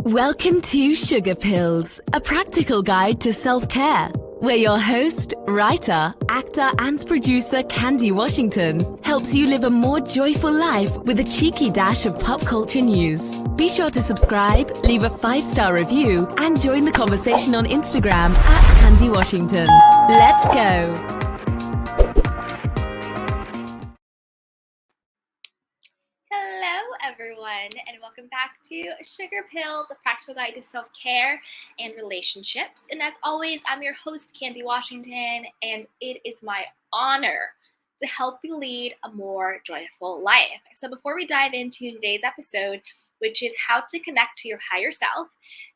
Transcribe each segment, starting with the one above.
Welcome to Sugar Pills, a practical guide to self-care, where your host, writer, actor, and producer Candy Washington helps you live a more joyful life with a cheeky dash of pop culture news. Be sure to subscribe, leave a 5-star review, and join the conversation on Instagram at Candy Washington. Let's go! Hello, everyone, and welcome back to Sugar Pills, a practical guide to self-care and relationships. And as always, I'm your host, Candy Washington, and it is my honor to help you lead a more joyful life. So before we dive into today's episode, which is how to connect to your higher self,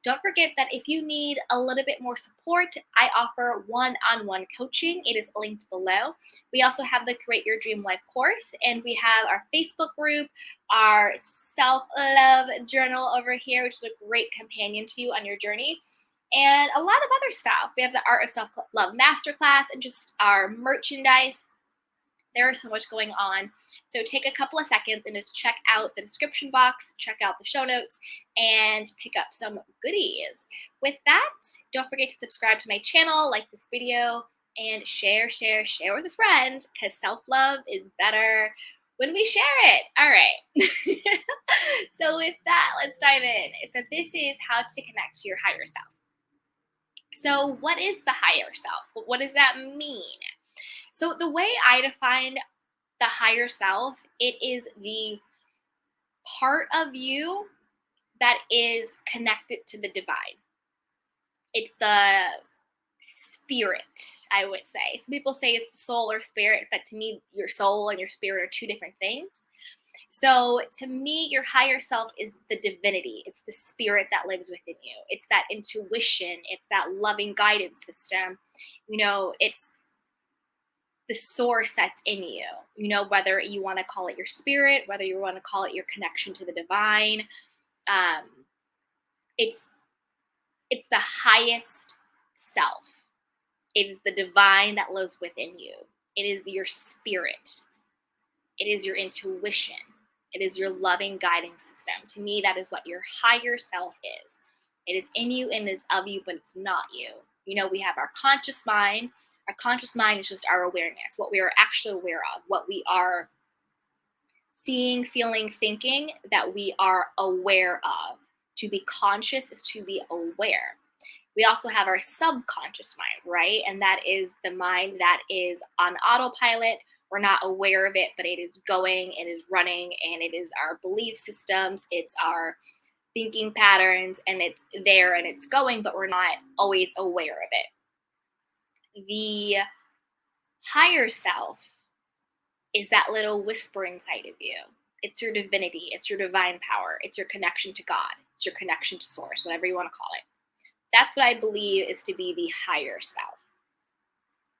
don't forget that if you need a little bit more support, I offer one-on-one coaching. It is linked below. We also have the Create Your Dream Life course, and we have our Facebook group, our self-love journal over here, which is a great companion to you on your journey, and a lot of other stuff. We have the Art of Self-Love Masterclass and just our merchandise. There is so much going on. So take a couple of seconds and just check out the description box, check out the show notes, and pick up some goodies. With that, don't forget to subscribe to my channel, like this video, and share with a friend, because self-love is better when we share it. All right. So with that, let's dive in. So this is how to connect to your higher self. So what is the higher self? What does that mean? So the way I define the higher self, it is the part of you that is connected to the divine. It's the spirit, I would say. Some people say it's soul or spirit, but to me, your soul and your spirit are two different things. So to me, your higher self is the divinity. It's the spirit that lives within you. It's that intuition. It's that loving guidance system. It's the source that's in you, whether you want to call it your spirit, whether you want to call it your connection to the divine. It's the highest self. It is the divine that lives within you. It is your spirit. It is your intuition. It is your loving guiding system. To me, that is what your higher self is. It is in you and it is of you, but it's not you. We have our conscious mind. Our conscious mind is just our awareness, what we are actually aware of, what we are seeing, feeling, thinking that we are aware of. To be conscious is to be aware. We also have our subconscious mind, right? And that is the mind that is on autopilot. We're not aware of it, but it is going, it is running, and it is our belief systems, it's our thinking patterns, and it's there and it's going, but we're not always aware of it. The higher self is that little whisper inside of you. It's your divinity. It's your divine power. It's your connection to God. It's your connection to source, whatever you want to call it. That's what I believe is to be the higher self.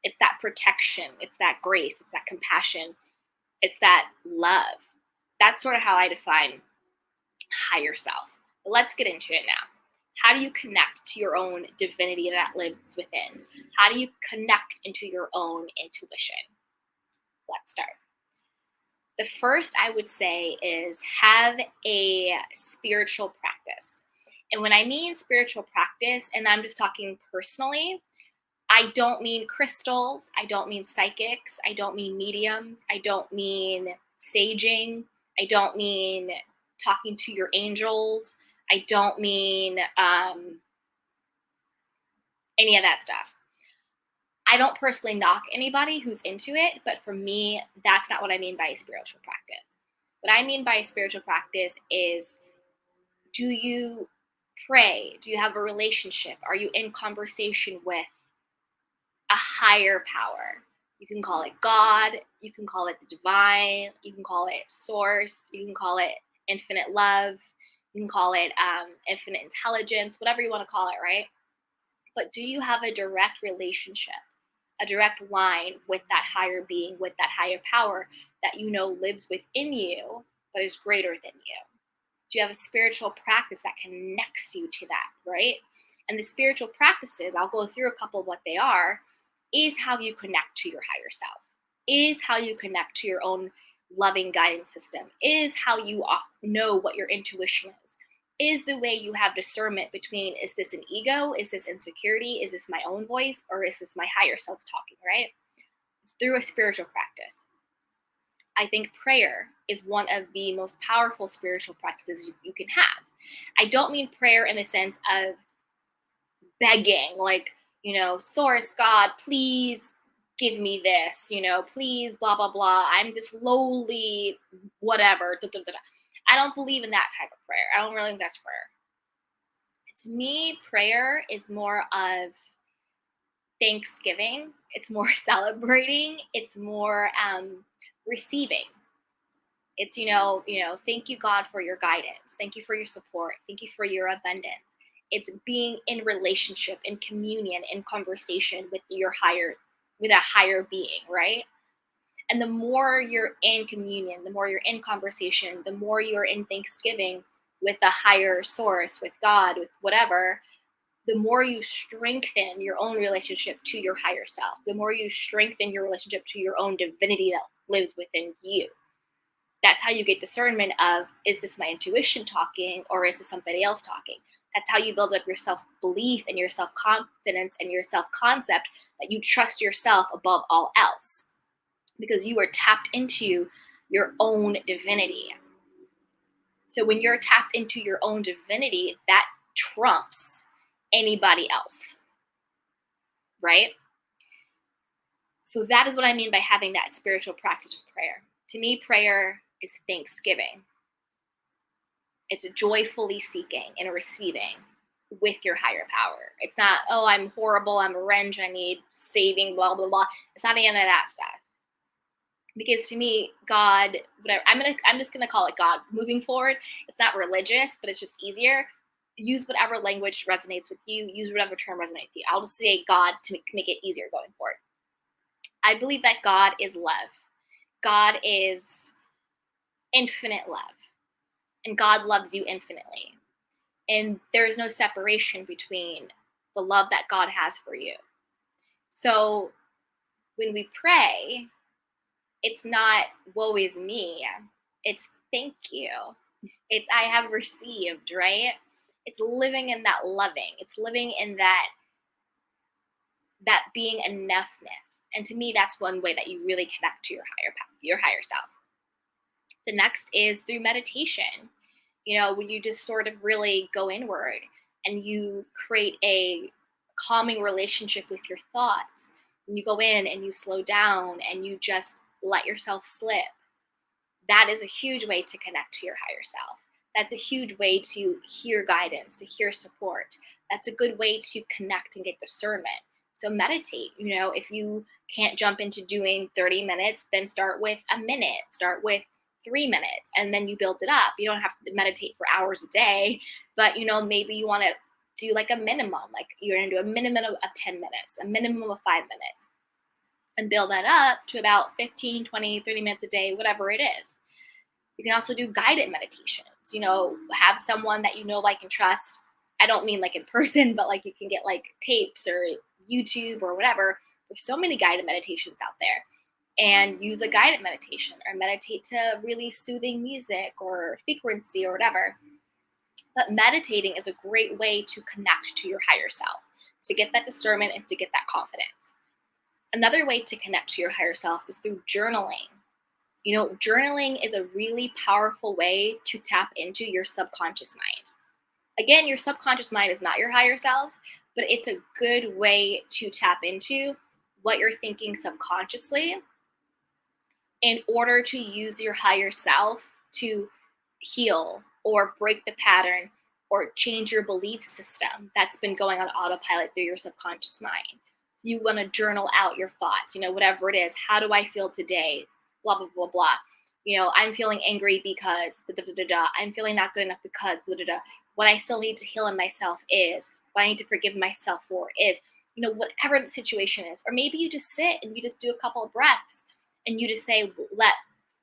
It's that protection. It's that grace. It's that compassion. It's that love. That's sort of how I define higher self. But let's get into it now. How do you connect to your own divinity that lives within? How do you connect into your own intuition? Let's start. The first I would say is have a spiritual practice. And when I mean spiritual practice, and I'm just talking personally, I don't mean crystals. I don't mean psychics. I don't mean mediums. I don't mean saging. I don't mean talking to your angels. I don't mean any of that stuff. I don't personally knock anybody who's into it, but for me, that's not what I mean by a spiritual practice. What I mean by a spiritual practice is, do you pray? Do you have a relationship? Are you in conversation with a higher power? You can call it God. You can call it the divine. You can call it source. You can call it infinite love. You can call it infinite intelligence, whatever you want to call it, right? But do you have a direct relationship, a direct line with that higher being, with that higher power that lives within you, but is greater than you? Do you have a spiritual practice that connects you to that, right? And the spiritual practices, I'll go through a couple of what they are, is how you connect to your higher self, is how you connect to your own loving guidance system, is how you know what your intuition is the way you have discernment between, is this an ego? Is this insecurity? Is this my own voice? Or is this my higher self talking, right? It's through a spiritual practice. I think prayer is one of the most powerful spiritual practices you can have. I don't mean prayer in the sense of begging, like, source God, please give me this, please, blah, blah, blah. I'm this lowly, whatever. Da, da, da, da. I don't believe in that type of prayer. I don't really think that's prayer. To me, prayer is more of thanksgiving. It's more celebrating. It's more receiving. It's, thank you, God, for your guidance. Thank you for your support. Thank you for your abundance. It's being in relationship, in communion, in conversation with a higher being, right? And the more you're in communion, the more you're in conversation, the more you're in thanksgiving with a higher source, with God, with whatever, the more you strengthen your own relationship to your higher self, the more you strengthen your relationship to your own divinity that lives within you. That's how you get discernment of, is this my intuition talking or is this somebody else talking? That's how you build up your self-belief and your self-confidence and your self-concept, that you trust yourself above all else because you are tapped into your own divinity. So when you're tapped into your own divinity, that trumps anybody else, right? So that is what I mean by having that spiritual practice of prayer. To me, prayer is thanksgiving. It's joyfully seeking and receiving with your higher power. It's not, oh, I'm horrible, I'm a wrench, I need saving, blah, blah, blah. It's not any of that stuff. Because to me, God, whatever, I'm just gonna call it God. Moving forward, it's not religious, but it's just easier. Use whatever language resonates with you. Use whatever term resonates with you. I'll just say God to make it easier going forward. I believe that God is love. God is infinite love. And God loves you infinitely. And there is no separation between the love that God has for you. So when we pray, it's not woe is me. It's thank you. It's I have received, right? It's living in that loving. It's living in that being enoughness. And to me, that's one way that you really connect to your higher self. The next is through meditation. When you just sort of really go inward and you create a calming relationship with your thoughts. When you go in and you slow down and you just let yourself slip, that is a huge way to connect to your higher self. That's a huge way to hear guidance, to hear support. That's a good way to connect and get discernment. So meditate. If you can't jump into doing 30 minutes, then start with a minute, start with 3 minutes, and then you build it up. You don't have to meditate for hours a day, but maybe you want to do like a minimum, like you're going to do a minimum of 10 minutes, a minimum of 5 minutes, and build that up to about 15, 20, 30 minutes a day, whatever it is. You can also do guided meditations, have someone that like and trust. I don't mean like in person, but like you can get like tapes or YouTube or whatever. There's so many guided meditations out there. And use a guided meditation or meditate to really soothing music or frequency or whatever. But meditating is a great way to connect to your higher self, to get that discernment and to get that confidence. Another way to connect to your higher self is through journaling. Journaling is a really powerful way to tap into your subconscious mind. Again, your subconscious mind is not your higher self, but it's a good way to tap into what you're thinking subconsciously in order to use your higher self to heal or break the pattern or change your belief system that's been going on autopilot through your subconscious mind. So you want to journal out your thoughts, whatever it is. How do I feel today? Blah, blah, blah, blah. I'm feeling angry because da, da, da, da. I'm feeling not good enough because da, da, da. What I still need to heal in myself is, what I need to forgive myself for is, whatever the situation is. Or maybe you just sit and you just do a couple of breaths and you just say,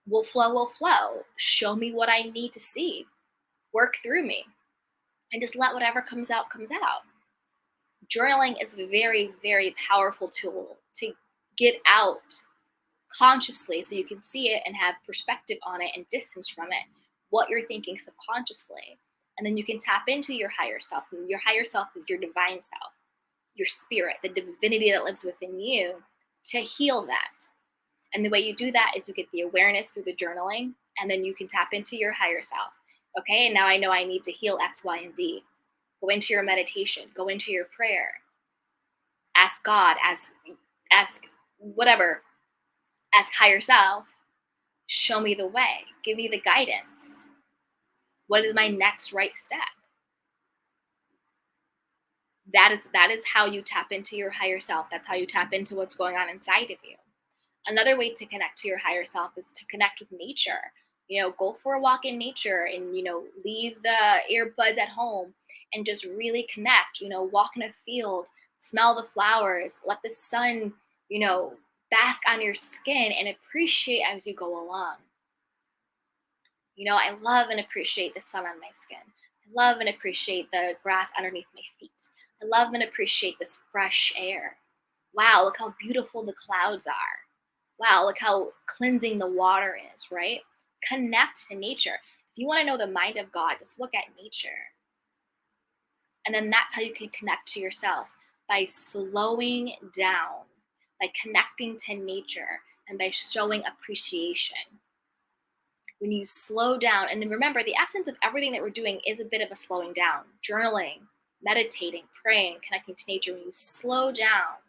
will flow. Show me what I need to see. Work through me. And just let whatever comes out, comes out. Journaling is a very, very powerful tool to get out consciously so you can see it and have perspective on it and distance from it, what you're thinking subconsciously. And then you can tap into your higher self. And your higher self is your divine self, your spirit, the divinity that lives within you, to heal that. And the way you do that is you get the awareness through the journaling, and then you can tap into your higher self. Okay, and now I know I need to heal X, Y, and Z. Go into your meditation, go into your prayer. Ask God, ask whatever, ask higher self, show me the way, give me the guidance. What is my next right step? That is how you tap into your higher self. That's how you tap into what's going on inside of you. Another way to connect to your higher self is to connect with nature. Go for a walk in nature and, leave the earbuds at home and just really connect. Walk in a field, smell the flowers, let the sun, bask on your skin and appreciate as you go along. I love and appreciate the sun on my skin. I love and appreciate the grass underneath my feet. I love and appreciate this fresh air. Wow, look how beautiful the clouds are. Wow, look how cleansing the water is, right? Connect to nature. If you want to know the mind of God, just look at nature. And then that's how you can connect to yourself, by slowing down, by connecting to nature, and by showing appreciation. When you slow down, and remember, the essence of everything that we're doing is a bit of a slowing down. Journaling, meditating, praying, connecting to nature. When you slow down,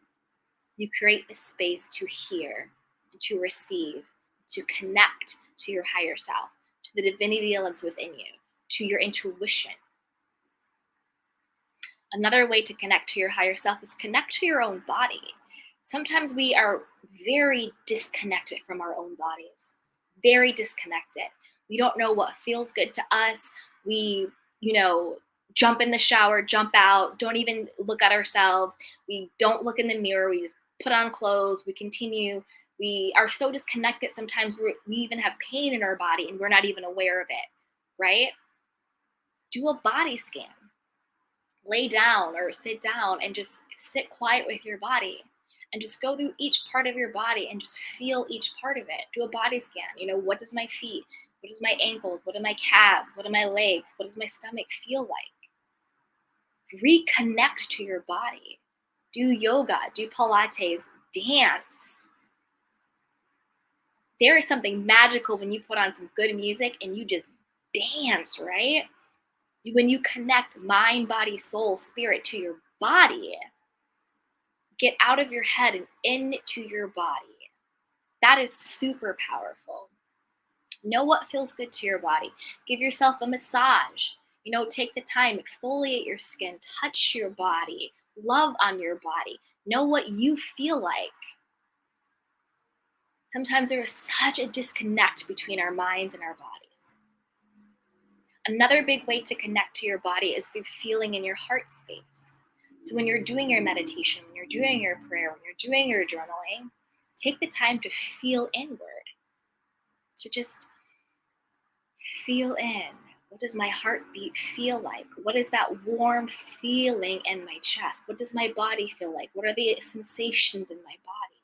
you create the space to hear, to receive, to connect to your higher self, to the divinity that lives within you, to your intuition. Another way to connect to your higher self is connect to your own body. Sometimes we are very disconnected from our own bodies, very disconnected. We don't know what feels good to us. We, jump in the shower, jump out, don't even look at ourselves. We don't look in the mirror. We just put on clothes. We continue. We are so disconnected. Sometimes we even have pain in our body and we're not even aware of it, right? Do a body scan. Lay down or sit down and just sit quiet with your body and just go through each part of your body and just feel each part of it. Do a body scan. What does my feet, what does my ankles, what are my calves, what are my legs, what does my stomach feel like? Reconnect to your body. Do yoga, do Pilates, dance. There is something magical when you put on some good music and you just dance, right? When you connect mind, body, soul, spirit to your body, get out of your head and into your body. That is super powerful. Know what feels good to your body. Give yourself a massage. Take the time, exfoliate your skin, touch your body, love on your body. Know what you feel like. Sometimes there is such a disconnect between our minds and our bodies. Another big way to connect to your body is through feeling in your heart space. So when you're doing your meditation, when you're doing your prayer, when you're doing your journaling, take the time to feel inward, to just feel in. What does my heartbeat feel like? What is that warm feeling in my chest? What does my body feel like? What are the sensations in my body?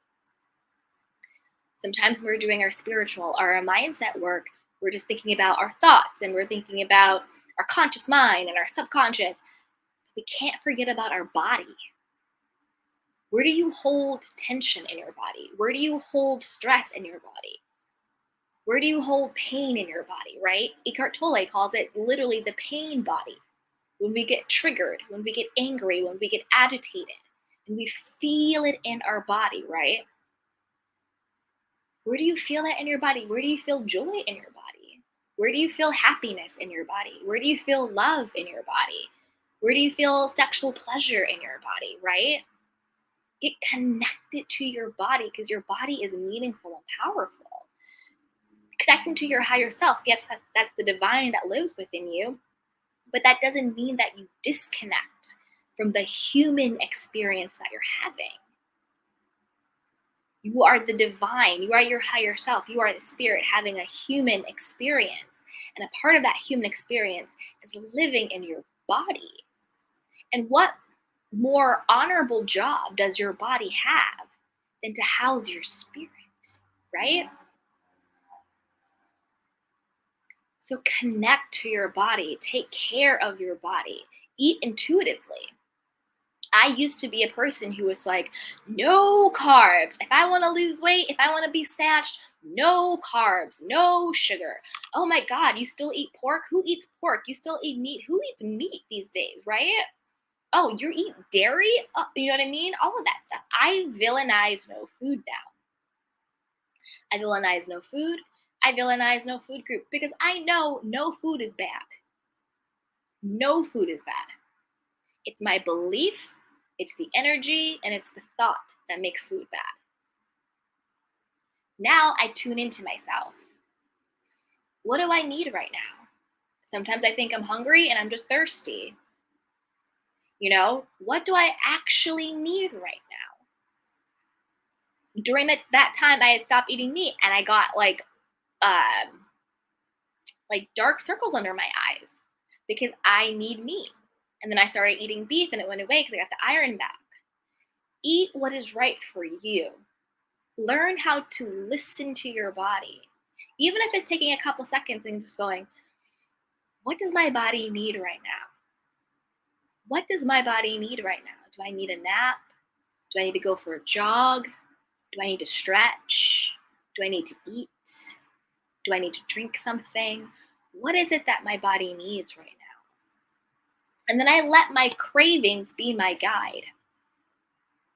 Sometimes when we're doing our spiritual or our mindset work, we're just thinking about our thoughts and we're thinking about our conscious mind and our subconscious. We can't forget about our body. Where do you hold tension in your body? Where do you hold stress in your body? Where do you hold pain in your body, right? Eckhart Tolle calls it literally the pain body. When we get triggered, when we get angry, when we get agitated, and we feel it in our body, right? Where do you feel that in your body? Where do you feel joy in your body? Where do you feel happiness in your body? Where do you feel love in your body? Where do you feel sexual pleasure in your body, right? Get connected to your body because your body is meaningful and powerful. Connecting to your higher self, yes, that's the divine that lives within you, but that doesn't mean that you disconnect from the human experience that you're having. You are the divine, you are your higher self, you are the spirit having a human experience, and a part of that human experience is living in your body. And what more honorable job does your body have than to house your spirit, right? So connect to your body, take care of your body, eat intuitively. I used to be a person who was like, no carbs. If I want to lose weight, if I want to be snatched, no carbs, no sugar. Oh my God, you still eat pork? Who eats pork? You still eat meat? Who eats meat these days, right? Oh, you eat dairy? You know what I mean? All of that stuff. I villainize no food now. I villainize no food. I villainize no food group because I know no food is bad. No food is bad. It's my belief, it's the energy, and it's the thought that makes food bad. Now I tune into myself. What do I need right now? Sometimes I think I'm hungry and I'm just thirsty. What do I actually need right now? During that time, I had stopped eating meat and I got like dark circles under my eyes because I need meat. And then I started eating beef and it went away because I got the iron back. Eat what is right for you. Learn how to listen to your body. Even if it's taking a couple seconds and just going, what does my body need right now? What does my body need right now? Do I need a nap? Do I need to go for a jog? Do I need to stretch? Do I need to eat? Do I need to drink something? What is it that my body needs right now? And then I let my cravings be my guide.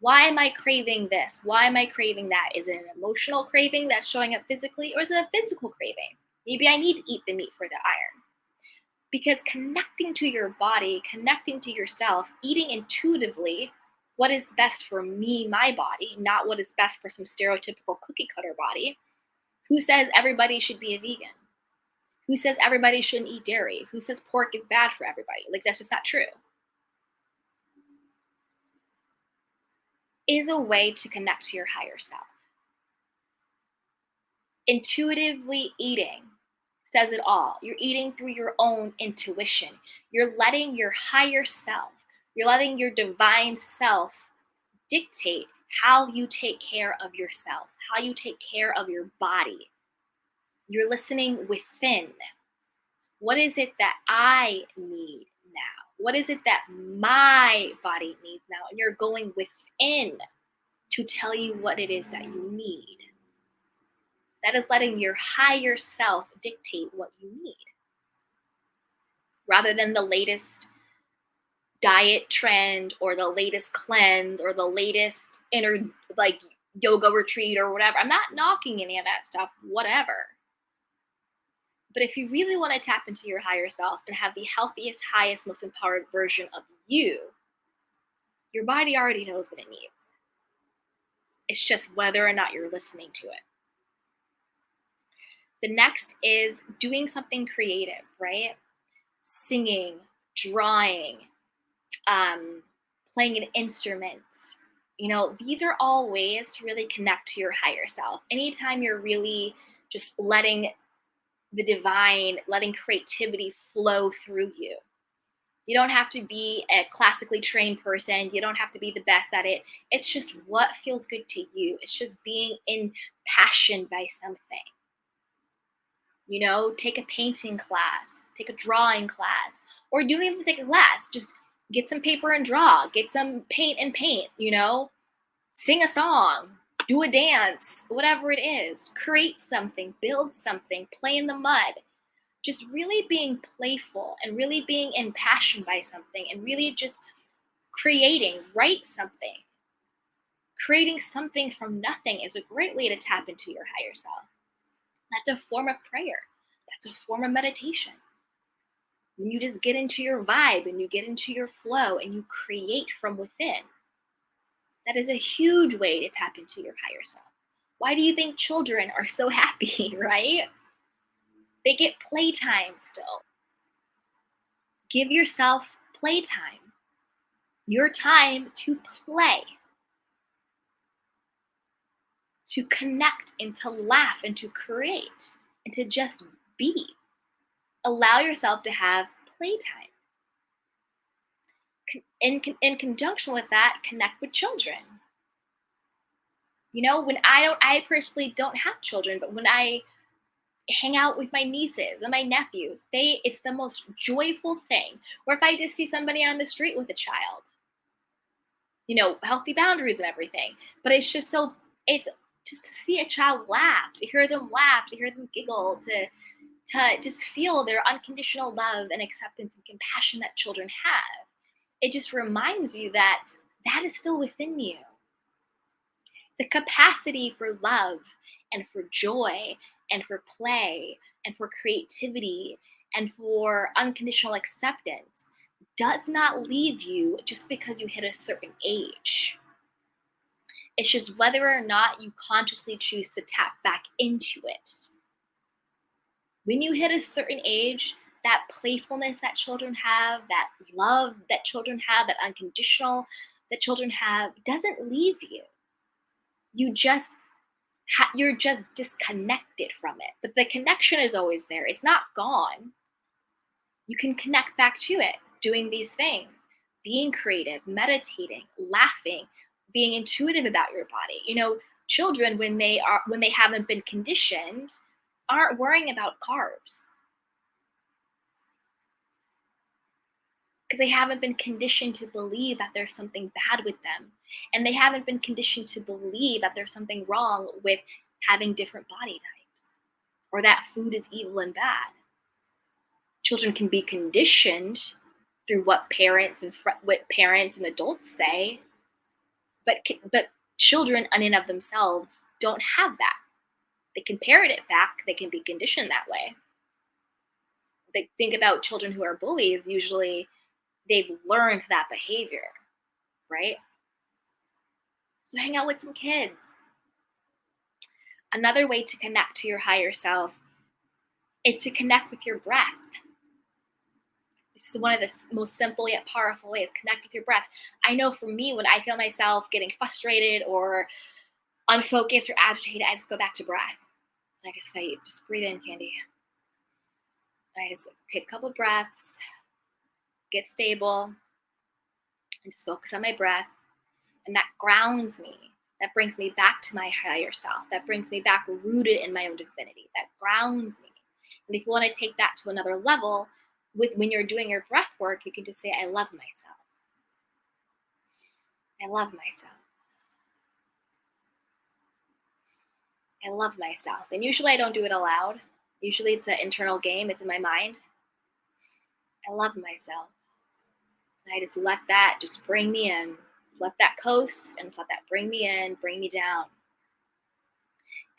Why am I craving this? Why am I craving that? Is it an emotional craving that's showing up physically, or is it a physical craving? Maybe I need to eat the meat for the iron. Because connecting to your body, connecting to yourself, eating intuitively what is best for me, my body, not what is best for some stereotypical cookie cutter body. Who says everybody should be a vegan? Who says everybody shouldn't eat dairy? Who says pork is bad for everybody? That's just not true. Is a way to connect to your higher self. Intuitively eating says it all. You're eating through your own intuition. You're letting your higher self, you're letting your divine self dictate how you take care of yourself, how you take care of your body. You're listening within. What is it that I need now? What is it that my body needs now? And you're going within to tell you what it is that you need. That is letting your higher self dictate what you need. Rather than the latest diet trend or the latest cleanse or the latest inner yoga retreat or whatever. I'm not knocking any of that stuff, whatever. But if you really want to tap into your higher self and have the healthiest, highest, most empowered version of you, your body already knows what it needs. It's just whether or not you're listening to it. The next is doing something creative, right? Singing, drawing, playing an instrument. These are all ways to really connect to your higher self. Anytime you're really just letting the divine, letting creativity flow through you. You don't have to be a classically trained person. You don't have to be the best at it. It's just what feels good to you. It's just being impassioned by something. Take a painting class, take a drawing class, or you don't even take a class. Just get some paper and draw, get some paint and paint, sing a song, do a dance, whatever it is, create something, build something, play in the mud. Just really being playful and really being impassioned by something and really just write something. Creating something from nothing is a great way to tap into your higher self. That's a form of prayer. That's a form of meditation. When you just get into your vibe and you get into your flow and you create from within, that is a huge way to tap into your higher self. Why do you think children are so happy, right? They get playtime still. Give yourself playtime. Your time to play. To connect and to laugh and to create and to just be. Allow yourself to have playtime. In conjunction with that, connect with children. When I personally don't have children, but when I hang out with my nieces and my nephews. It's the most joyful thing. Or if I just see somebody on the street with a child, healthy boundaries and everything. But it's just to see a child laugh, to hear them laugh, to hear them giggle, to just feel their unconditional love and acceptance and compassion that children have. It just reminds you that is still within you. The capacity for love and for joy and for play and for creativity and for unconditional acceptance does not leave you just because you hit a certain age. It's just whether or not you consciously choose to tap back into it. When you hit a certain age, that playfulness that children have, that love that children have, that unconditional that children have doesn't leave you. You're just disconnected from it. But the connection is always there. It's not gone. You can connect back to it, doing these things, being creative, meditating, laughing, being intuitive about your body. Children, when they haven't been conditioned, aren't worrying about carbs because they haven't been conditioned to believe that there's something bad with them. And they haven't been conditioned to believe that there's something wrong with having different body types or that food is evil and bad. Children can be conditioned through what parents and adults say, but children in and of themselves don't have that. They can parrot it back. They can be conditioned that way. But think about children who are bullies. Usually they've learned that behavior, right? So hang out with some kids. Another way to connect to your higher self is to connect with your breath. This is one of the most simple yet powerful ways. Connect with your breath. I know for me, when I feel myself getting frustrated or unfocused or agitated, I just go back to breath. And I just say, just breathe in, Candy. And I just take a couple of breaths, get stable, and just focus on my breath. And that grounds me. That brings me back to my higher self. That brings me back rooted in my own divinity. That grounds me. And if you want to take that to another level, when you're doing your breath work, you can just say, I love myself. I love myself. I love myself. And usually I don't do it aloud. Usually it's an internal game. It's in my mind. I love myself. And I just let that just bring me in. Just let that coast and just let that bring me in, bring me down.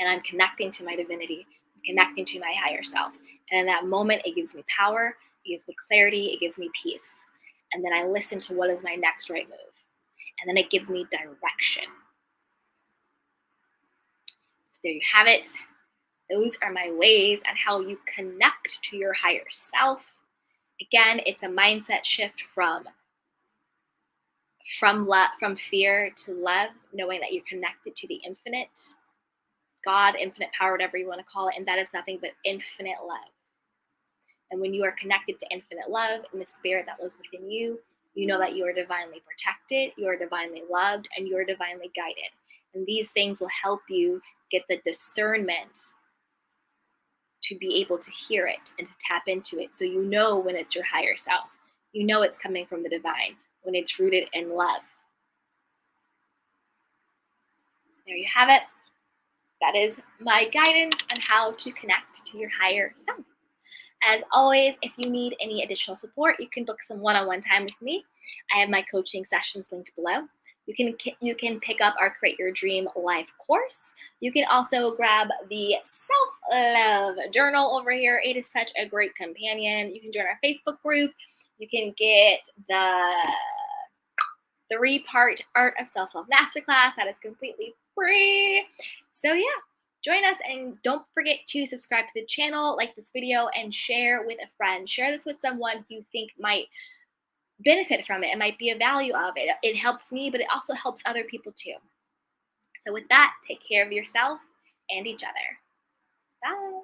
And I'm connecting to my divinity. I'm connecting to my higher self. And in that moment, it gives me power. It gives me clarity. It gives me peace. And then I listen to what is my next right move. And then it gives me direction. So there you have it. Those are my ways on how you connect to your higher self. Again, it's a mindset shift from fear to love, knowing that you're connected to the infinite, God, infinite power, whatever you want to call it, and that is nothing but infinite love. And when you are connected to infinite love and the spirit that lives within you, you know that you are divinely protected, you are divinely loved, and you are divinely guided. And these things will help you get the discernment to be able to hear it and to tap into it. So you know when it's your higher self. You know it's coming from the divine, when it's rooted in love. There you have it. That is my guidance on how to connect to your higher self. As always, if you need any additional support, you can book some one-on-one time with me. I have my coaching sessions linked below. You can pick up our Create Your Dream live course. You can also grab the self-love journal over here. It is such a great companion. You can join our Facebook group. You can get the 3-part Art of Self-Love Masterclass. That is completely free. So yeah, join us, and don't forget to subscribe to the channel, like this video, and share with a friend. Share this with someone you think might benefit from it. It might be a value of it. It helps me, but it also helps other people too. So with that, take care of yourself and each other. Bye.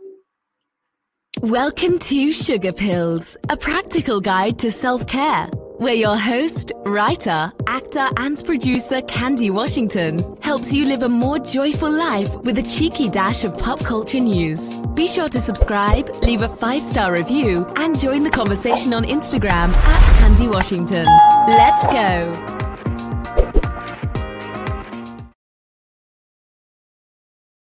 Welcome to Sugar Pills, a practical guide to self-care, where your host, writer, actor, and producer Candy Washington helps you live a more joyful life with a cheeky dash of pop culture news. Be sure to subscribe, leave a 5-star review, and join the conversation on Instagram at Candy Washington. Let's go!